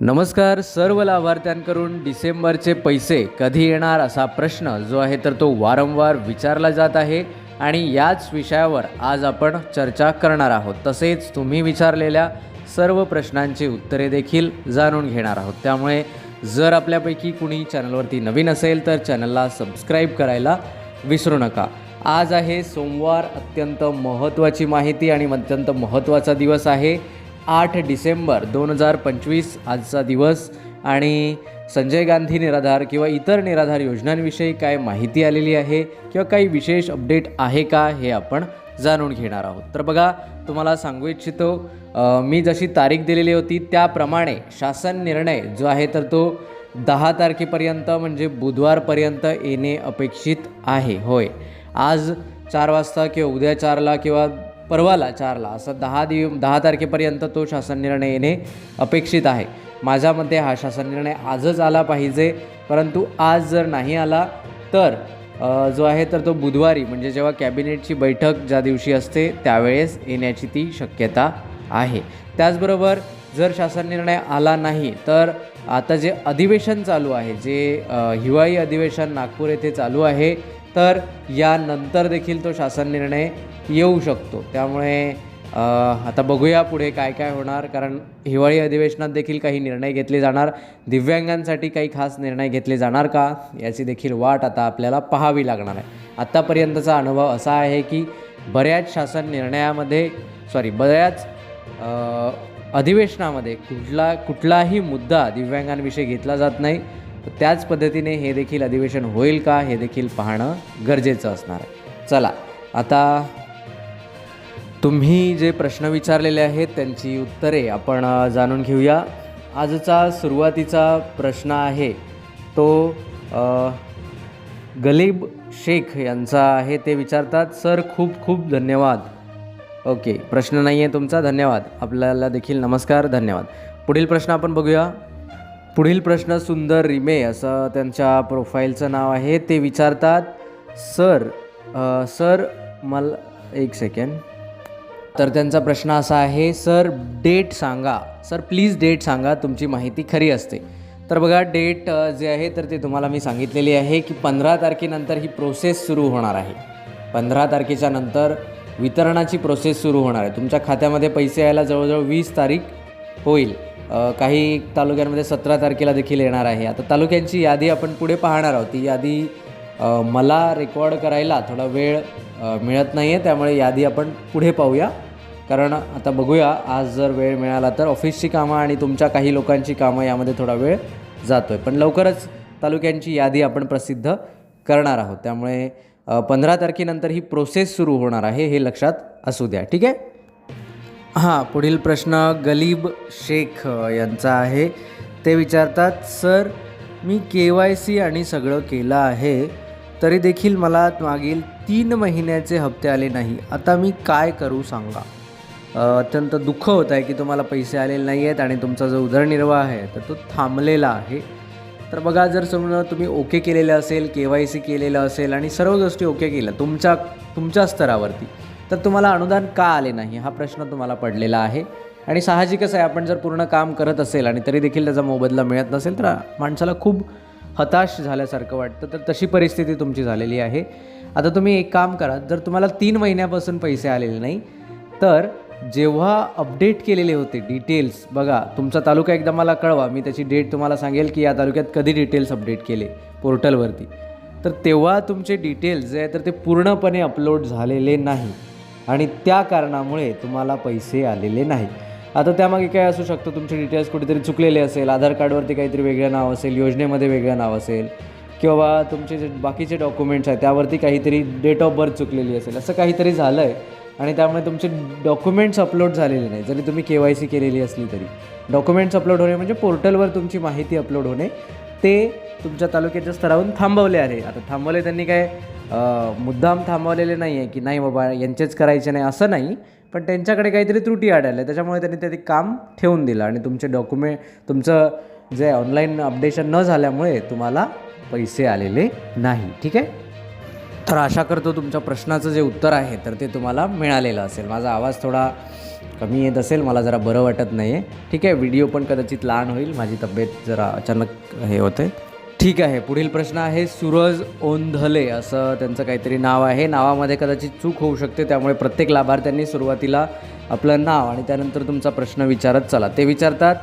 नमस्कार. सर्व लाभार्थ्यांकडून डिसेंबरचे पैसे कधी येणार असा प्रश्न जो आहे तर तो वारंवार विचारला जात आहे आणि याच विषयावर आज आपण चर्चा करणार आहोत. तसेच तुम्ही विचारलेल्या सर्व प्रश्नांची उत्तरे देखील जाणून घेणार आहोत. त्यामुळे जर आपल्यापैकी कुणी चॅनलवरती नवीन असेल तर चॅनलला सबस्क्राईब करायला विसरू नका. आज आहे सोमवार. अत्यंत महत्त्वाची माहिती आणि अत्यंत महत्त्वाचा दिवस आहे. 8 डिसेंबर 2025 आजचा दिवस. आणि संजय गांधी निराधार किंवा इतर निराधार योजनांविषयी काय माहिती आलेली आहे किंवा काही विशेष अपडेट आहे का हे आपण जाणून घेणार आहोत. तर बघा, तुम्हाला सांगू इच्छितो, मी जशी तारीख दिलेली होती त्याप्रमाणे शासन निर्णय जो आहे तर तो 10 तारखेपर्यंत म्हणजे बुधवारपर्यंत येणे अपेक्षित आहे. होय, आज 4 वाजता किंवा उद्या 4ला किंवा परवाला 4ला असं 10 तारखेपर्यंत तो शासन निर्णय येणे अपेक्षित आहे. माझ्या मते हा शासन निर्णय आजच आला पाहिजे, परंतु आज जर नाही आला तर जो आहे तर तो बुधवारी म्हणजे जेव्हा कॅबिनेटची बैठक ज्या दिवशी असते त्यावेळेस येण्याची ती शक्यता आहे. त्याचबरोबर जर शासन निर्णय आला नाही तर आता जे अधिवेशन चालू आहे, जे हिवाळी अधिवेशन नागपूर येथे चालू आहे, तर यानंतर देखील तो शासन निर्णय येऊ शकतो. त्यामुळे आता बघूया पुढे काय काय होणार, कारण हिवाळी अधिवेशनात देखील काही निर्णय घेतले जाणार. दिव्यांगांसाठी काही खास निर्णय घेतले जाणार का याची देखील वाट आता आपल्याला पाहावी लागणार आहे. आत्तापर्यंतचा अनुभव असा आहे की बऱ्याच अधिवेशनामध्ये कुठलाही मुद्दा दिव्यांगांविषयी घेतला जात नाही. त्याच पद्धतीने हे देखील अधिवेशन होईल का हे देखील पाहणं गरजेचं असणार आहे. चला, आता तुम्ही जे प्रश्न विचारलेले आहेत त्यांची उत्तरे आपण जाणून घेऊया. आजचा सुरुवातीचा प्रश्न आहे तो गलीब शेख यांचा आहे. ते विचारतात, सर खूप खूप धन्यवाद. ओके, प्रश्न नाही आहे तुमचा, धन्यवाद. आपल्याला देखील नमस्कार, धन्यवाद. पुढील प्रश्न आपण बघूया. पुढील प्रश्न सुंदर रिमे असं त्यांच्या प्रोफाईलचं नाव आहे. ते विचारतात, सर मला एक सेकंड. तर त्यांचा प्रश्न असा आहे, सर डेट सांगा, सर प्लीज डेट सांगा, तुमची माहिती खरी असते. तर बघा, डेट जे आहे तर ते तुम्हाला मी सांगितलेली आहे की 15 तारखेनंतर ही प्रोसेस सुरू होणार आहे. 15 तारखेच्या नंतर वितरणाची प्रोसेस सुरू होणार आहे. तुमच्या खात्यामध्ये पैसे यायला जवळजवळ 20 तारीख होईल. काही तालुक्यांमध्ये 17 तारखेला देखील येणार आहे. आता तालुक्यांची यादी आपण पुढे पाहणार आहोत. ती यादी मला रेकॉर्ड करायला थोडा वेळ मिळत नाही आहे, त्यामुळे यादी आपण पुढे पाहूया. कारण आता बघूया, आज जर वेळ मिळाला तर ऑफिसची कामं आणि तुमच्या काही लोकांची कामं यामध्ये थोडा वेळ जातो आहे. पण लवकरच तालुक्यांची यादी आपण प्रसिद्ध करणार आहोत. त्यामुळे 15 तारखेनंतर ही प्रोसेस सुरू होणार आहे, हे लक्षात असू द्या. ठीक आहे. हां, पुढील प्रश्न गलीब शेख यांचा आहे. ते विचारतात, सर मी KYC आणि सगळं केलं आहे, तरी देखील मला मागील 3 महिन्याचे हप्ते आले नाही. आता मी काय करू सांगा. अत्यंत दुःख होत आहे की तुम्हाला पैसे आलेले नाही आहेत आणि तुमचा जो उदरनिर्वाह आहे तर तो थांबलेला आहे. तर बघा, जर समजा तुम्ही ओके केलेलं असेल, KYC केलेलं असेल आणि सर्व गोष्टी ओके केल्या तुमच्या स्तरावरती, तर तुम्हाला अनुदान का आले नाही हा प्रश्न तुम्हाला पडलेला आहे. आणि साहजिकच आहे, आपण जर पूर्ण काम करत असेल आणि तरी देखील त्याचा मोबदला मिळत नसेल तर माणसाला खूप हताश झाल्यासारखं वाटतं. तर तशी परिस्थिती तुमची झालेली आहे. आता तुम्ही एक काम करा, जर तुम्हाला 3 महिन्यापासून पैसे आलेले नाही तर जेव्हा अपडेट केलेले होते डिटेल्स, बघा तुमचा तालुका एकदा मला कळवा, मी त्याची डेट तुम्हाला सांगेल की या तालुक्यात कधी डिटेल्स अपडेट केले पोर्टलवरती. तर तेव्हा तुमचे डिटेल्स जे आहे तर ते पूर्णपणे अपलोड झालेले नाही आणि त्या कारणामुळे तुम्हाला पैसे आलेले नाही. आता त्यामागे काय असू शकतं, तुमचे डिटेल्स कुठेतरी चुकलेले असेल, आधार कार्डवरती काहीतरी वेगळं नाव असेल, योजनेमध्ये वेगळं नाव असेल, किंवा तुमचे जे बाकीचे डॉक्युमेंट्स आहेत त्यावरती काहीतरी डेट ऑफ बर्थ चुकलेली असेल, असं काहीतरी झालं आहे आणि त्यामुळे तुमचे डॉक्युमेंट्स अपलोड झालेले नाही. जरी तुम्ही KYC केलेली असली तरी डॉक्युमेंट्स अपलोड होणे म्हणजे पोर्टलवर तुमची माहिती अपलोड होणे, ते तुमच्या तालुक्याच्या स्तरावरून थांबवले आहे. आता थांबवले त्यांनी काय मुद्दाम थांबवलेले नाही आहे की नाही बाबा यांचेच करायचे नाही, असं नाही, पण त्यांच्याकडे काहीतरी त्रुटी आढळल्या, त्याच्यामुळे त्यांनी ते काम ठेवून दिलं आणि तुमचं जे ऑनलाईन अपडेशन न झाल्यामुळे तुम्हाला पैसे आलेले नाही. ठीक आहे. तर आशा करतो तुमच्या प्रश्नाचं जे उत्तर आहे तर ते तुम्हाला मिळालेलं असेल. माझा आवाज थोडा कमी येत असेल, मला जरा बरं वाटत नाही आहे. ठीक आहे, व्हिडिओ पण कदाचित लहान होईल, माझी तब्येत जरा अचानक हे होते. ठीक आहे, पुढील प्रश्न आहे सूरज ओंधले असं त्यांचं काहीतरी नाव आहे. नावामध्ये कदाचित चूक होऊ शकते, त्यामुळे प्रत्येक लाभार्थ्यांनी सुरुवातीला आपलं नाव आणि त्यानंतर तुमचा प्रश्न विचारत चला. ते विचारतात,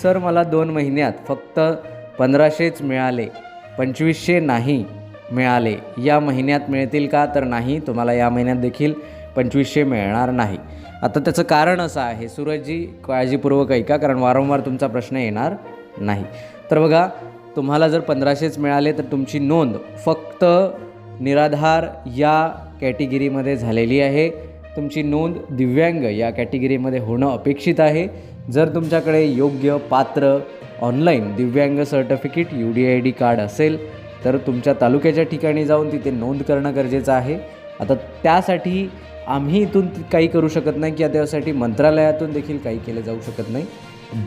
सर मला 2 महिन्यात फक्त 1500च मिळाले, 2500 नाही मिळाले, या महिन्यात मिळतील का? तर नाही, तुम्हाला या महिन्यात देखील 2500 मिळणार नाही. आता त्याचं कारण असं आहे, सूरजजी काळजीपूर्वक ऐका, कारण वारंवार तुमचा प्रश्न येणार नाही. तर बघा, तुम्हाला जर 1500च मिळाले तर तुमची नोंद फक्त निराधार या कॅटेगरीमध्ये झालेली आहे. तुमची नोंद दिव्यांग या कॅटेगरीमध्ये होणं अपेक्षित आहे. जर तुमच्याकडे योग्य पात्र ऑनलाईन दिव्यांग सर्टिफिकेट UDID कार्ड असेल तर तुमच्या तालुक्याच्या ठिकाणी जाऊन तिथे नोंद करणं गरजेचं आहे. आता त्यासाठी आम्ही इथून काही करू शकत नाही किंवा त्यासाठी मंत्रालयातून देखील काही केलं जाऊ शकत नाही.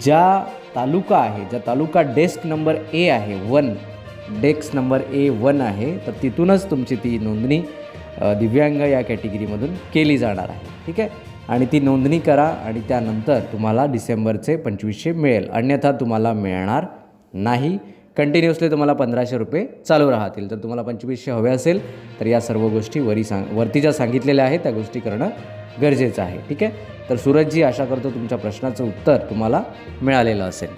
ज्या तालुका डेस्क नंबर A आहे, 1 डेस्क नंबर A1 आहे, तर तिथूनच तुमची ती नोंदणी दिव्यांग या कॅटेगरीमधून केली जाणार आहे. ठीक आहे, आणि ती नोंदणी करा आणि त्यानंतर तुम्हाला डिसेंबरचे 2500 मिळेल, अन्यथा तुम्हाला मिळणार नाही. कंटिन्युअसली तुम्हाला 1500 रुपये चालू राहतील. जर तुम्हाला 2500 हवे असेल तर या सर्व गोष्टी वरती ज्या सांगितलेल्या आहेत त्या गोष्टी करणं गरजेचं आहे. ठीक आहे, तर सूरजजी आशा करतो तुमच्या प्रश्नाचं उत्तर तुम्हाला मिळालेलं असेल.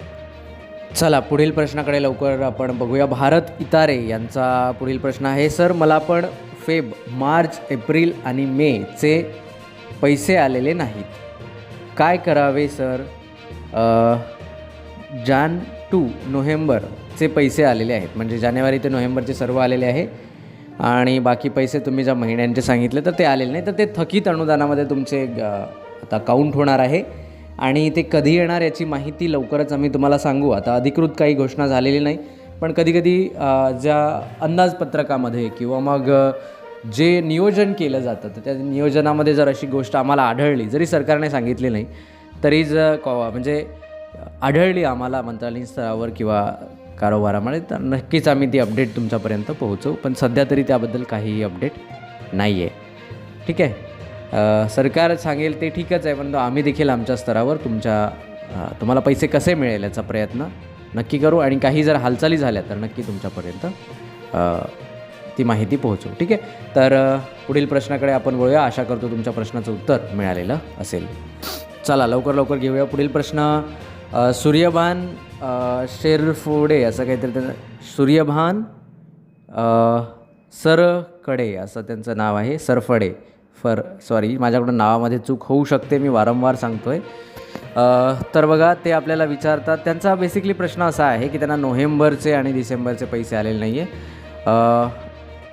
चला पुढील प्रश्नाकडे लवकर आपण बघूया. भारत इतारे यांचा पुढील प्रश्न आहे, सर मला पण फेब, मार्च, एप्रिल आणि मेचे पैसे आलेले नाहीत, काय करावे सर? जान टू नोव्हेंबरचे पैसे आलेले आहेत, म्हणजे जानेवारी ते नोव्हेंबरचे सर्व आलेले आहे आणि बाकी पैसे तुम्ही ज्या महिन्यांचे सांगितले तर ते आलेले नाही. तर ते थकीत अनुदानामध्ये तुमचे आता काउंट होणार आहे आणि ते कधी येणार याची माहिती लवकरच आम्ही तुम्हाला सांगू. आता अधिकृत काही घोषणा झालेली नाही, पण कधीकधी ज्या अंदाजपत्रकामध्ये किंवा मग जे नियोजन केलं जातं तर त्या नियोजनामध्ये जर अशी गोष्ट आम्हाला आढळली, जरी सरकारने सांगितली नाही तरी म्हणजे आढळली आम्हाला मंत्रालयीन स्तरावर किंवा कारोबारामध्ये, तर नक्कीच आम्ही ती अपडेट तुमच्यापर्यंत पोहोचवू. पण सध्या तरी त्याबद्दल काहीही अपडेट नाही आहे. ठीक आहे, सरकार सांगेल ते ठीकच आहे, परंतु आम्ही देखील आमच्या स्तरावर तुम्हाला पैसे कसे मिळेल याचा प्रयत्न नक्की करू आणि काही जर हालचाली झाल्या तर नक्की तुमच्यापर्यंत ती माहिती पोहोचवू. ठीक आहे, तर पुढील प्रश्नाकडे आपण वळूया. आशा करतो तुमच्या प्रश्नाचं उत्तर मिळालेलं असेल. चला लवकर घेऊया पुढील प्रश्न. सूर्यभान शेरफोडे असं काहीतरी त्यांचं, सूर्यभान सरकडे असं त्यांचं नाव आहे, सरफडे. सॉरी, माझ्याकडून नावामध्ये चूक होऊ शकते, मी वारंवार सांगतो आहे. तर बघा, ते आपल्याला विचारतात, त्यांचा बेसिकली प्रश्न असा आहे की त्यांना नोव्हेंबरचे आणि डिसेंबरचे पैसे आलेले नाही आहे.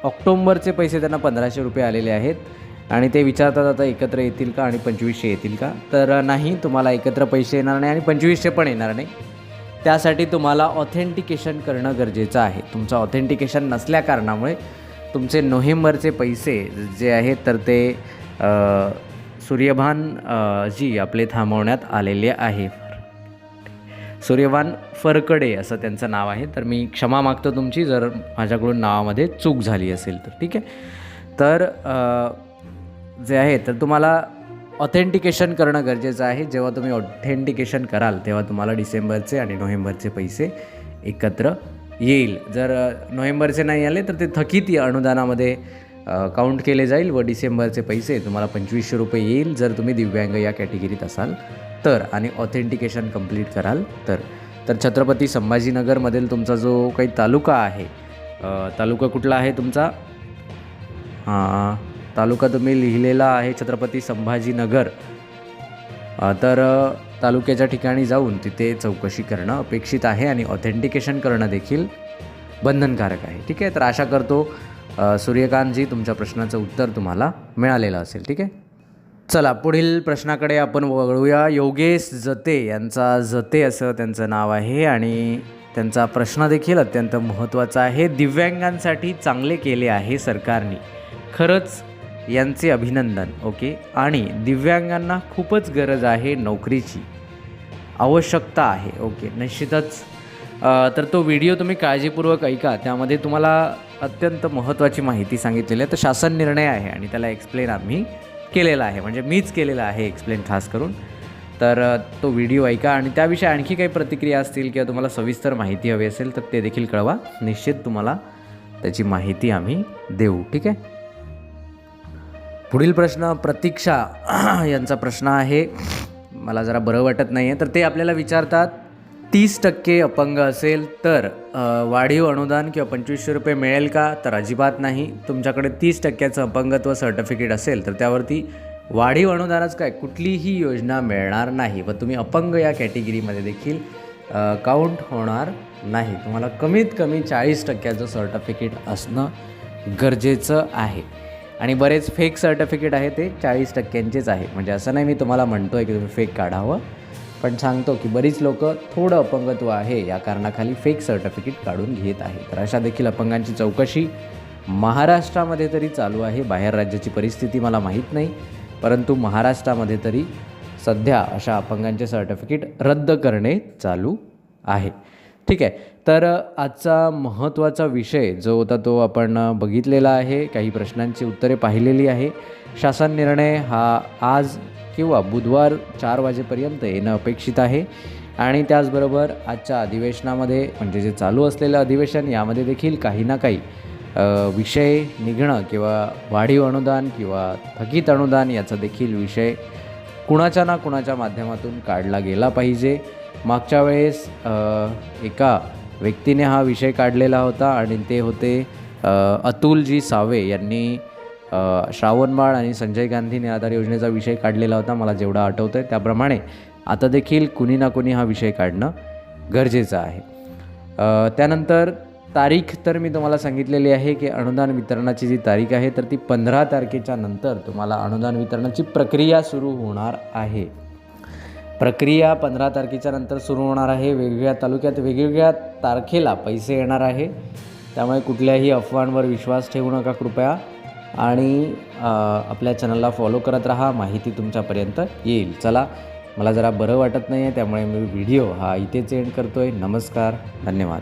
ऑक्टोंबरचे पैसे त्यांना 1500 रुपये आलेले आहेत आणि ते विचारतात आता एकत्र येतील का आणि 2500 येतील का? तर नाही, तुम्हाला एकत्र पैसे येणार नाही आणि 2500 पण येणार नाही. त्यासाठी तुम्हाला ऑथेंटिकेशन करणं गरजेचं आहे. तुमचं ऑथेंटिकेशन नसल्या कारणामुळे तुमचे नोव्हेंबरचे पैसे जे आहेत तर ते सूर्यभान जी आपले थांबवण्यात आलेले आहे. सूर्यभान फरकडे असं त्यांचं नाव आहे. तर मी क्षमा मागतो तुमची जर माझ्याकडून नावामध्ये चूक झाली असेल तर. ठीक आहे, तर जे आहे तर तुम्हाला ऑथेंटिकेशन करणं गरजेचं आहे. जेव्हा तुम्ही ऑथेंटिकेशन कराल तेव्हा तुम्हाला डिसेंबरचे आणि नोव्हेंबरचे पैसे एकत्र येईल. जर नोव्हेंबरचे नाही आले तर ते थकीत अनुदानामध्ये काउंट केले जाईल व डिसेंबरचे पैसे तुम्हाला 2500 रुपये येईल जर तुम्ही दिव्यांग या कॅटेगरीत असाल तर आणि ऑथेंटिकेशन कंप्लीट कराल तर छत्रपती संभाजीनगरमधील तुमचा जो काही तालुका आहे, तालुका कुठला आहे तुमचा? तालुका तुम्ही लिहिलेला आहे छत्रपती संभाजीनगर. तर तालुक्याच्या ठिकाणी जाऊन तिथे चौकशी करणं अपेक्षित आहे आणि ऑथेंटिकेशन करणं देखील बंधनकारक आहे. ठीक आहे, तर आशा करतो सूर्यकांतजी तुमच्या प्रश्नाचं उत्तर तुम्हाला मिळालेलं असेल. ठीक आहे, चला पुढील प्रश्नाकडे आपण वळूया. योगेश जते यांचा, जते असं त्यांचं नाव आहे आणि त्यांचा प्रश्न देखील अत्यंत महत्त्वाचा आहे. दिव्यांगांसाठी चांगले केले आहे सरकारने, खरंच यांचे अभिनंदन. ओके, आणि दिव्यांगांना खूपच गरज आहे, नोकरीची आवश्यकता आहे. ओके, निश्चितच. तर तो व्हिडिओ तुम्ही काळजीपूर्वक ऐका, त्यामध्ये तुम्हाला अत्यंत महत्त्वाची माहिती सांगितलेली आहे. तर शासन निर्णय आहे आणि त्याला एक्सप्लेन आम्ही केलेला आहे, म्हणजे मीच केलेला आहे एक्सप्लेन खास करून. तर तो व्हिडिओ ऐका आणि त्याविषयी आणखी काही प्रतिक्रिया असतील किंवा तुम्हाला सविस्तर माहिती हवी असेल तर ते देखील कळवा. निश्चित तुम्हाला त्याची माहिती आम्ही देऊ. ठीक आहे. पुढील प्रश्न प्रतीक्षा यांचा प्रश्न आहे. मला जरा बरं वाटत नाही आहे. तर ते आपल्याला विचारतात 30% अपंग असेल तर वाढीव अनुदान किंवा 2500 रुपये मिळेल का? तर अजिबात नाही. तुमच्याकडे 30% अपंगत्व सर्टिफिकेट असेल तर त्यावरती वाढीव अनुदानच काय कुठलीही योजना मिळणार नाही व तुम्ही अपंग या कॅटेगरीमध्ये देखील काउंट होणार नाही. तुम्हाला कमीत कमी 40% सर्टिफिकेट असणं गरजेचं आहे. आणि बरेच फेक सर्टिफिकेट आहे ते 40%च आहे. म्हणजे असं नाही मी तुम्हाला म्हणतो आहे की तुम्ही फेक काढावं, पण सांगतो की बरीच लोक थोडं अपंगत्व आहे या कारणाखाली फेक सर्टिफिकेट काढून घेत आहे. तर अशा देखील अपंगांची चौकशी महाराष्ट्रामध्ये तरी चालू आहे. बाहेर राज्याची परिस्थिती मला माहीत नाही, परंतु महाराष्ट्रामध्ये तरी सध्या अशा अपंगांचे सर्टिफिकेट रद्द करणे चालू आहे. ठीक आहे. तर आजचा महत्त्वाचा विषय जो होता तो आपण बघितलेला आहे. काही प्रश्नांची उत्तरे पाहिलेली आहे. शासन निर्णय हा आज किंवा बुधवार 4 वाजेपर्यंत येणं अपेक्षित आहे. आणि त्याचबरोबर आजच्या अधिवेशनामध्ये म्हणजे जे चालू असलेलं अधिवेशन यामध्ये देखील काही ना काही विषय निघणं किंवा वाढीव अनुदान किंवा थकीत अनुदान याचा देखील विषय कुणाच्या ना कुणाच्या माध्यमातून काढला गेला पाहिजे. मागच्या वेळेस एका व्यक्तीने हा विषय काढलेला होता आणि ते होते अतुलजी सावे यांनी श्रावणबाळ आणि संजय गांधी निराधार योजनेचा विषय काढलेला होता. मला जेवढं आठवतं आहे त्याप्रमाणे आता देखील कुणी ना कुणी हा विषय काढणं गरजेचं आहे. त्यानंतर तारीख तर मी तुम्हाला सांगितलेली आहे की अनुदान वितरणाची जी तारीख आहे तर ती 15 तारखेच्या नंतर तुम्हाला अनुदान वितरणाची प्रक्रिया सुरू होणार आहे. प्रक्रिया 15 तारखेच्या नंतर सुरू होणार आहे. वेगवेगळ्या तालुक्यात वेगवेगळ्या तारखेला पैसे येणार आहे. त्यामुळे कुठल्याही अफवांवर विश्वास ठेवू नका कृपया. आणि आपल्या चॅनलला फॉलो करत राहा, माहिती तुमच्यापर्यंत येईल. चला, मला जरा बरं वाटत नाही आहे त्यामुळे मी व्हिडिओ हा इथेच एंड करतो आहे. नमस्कार, धन्यवाद.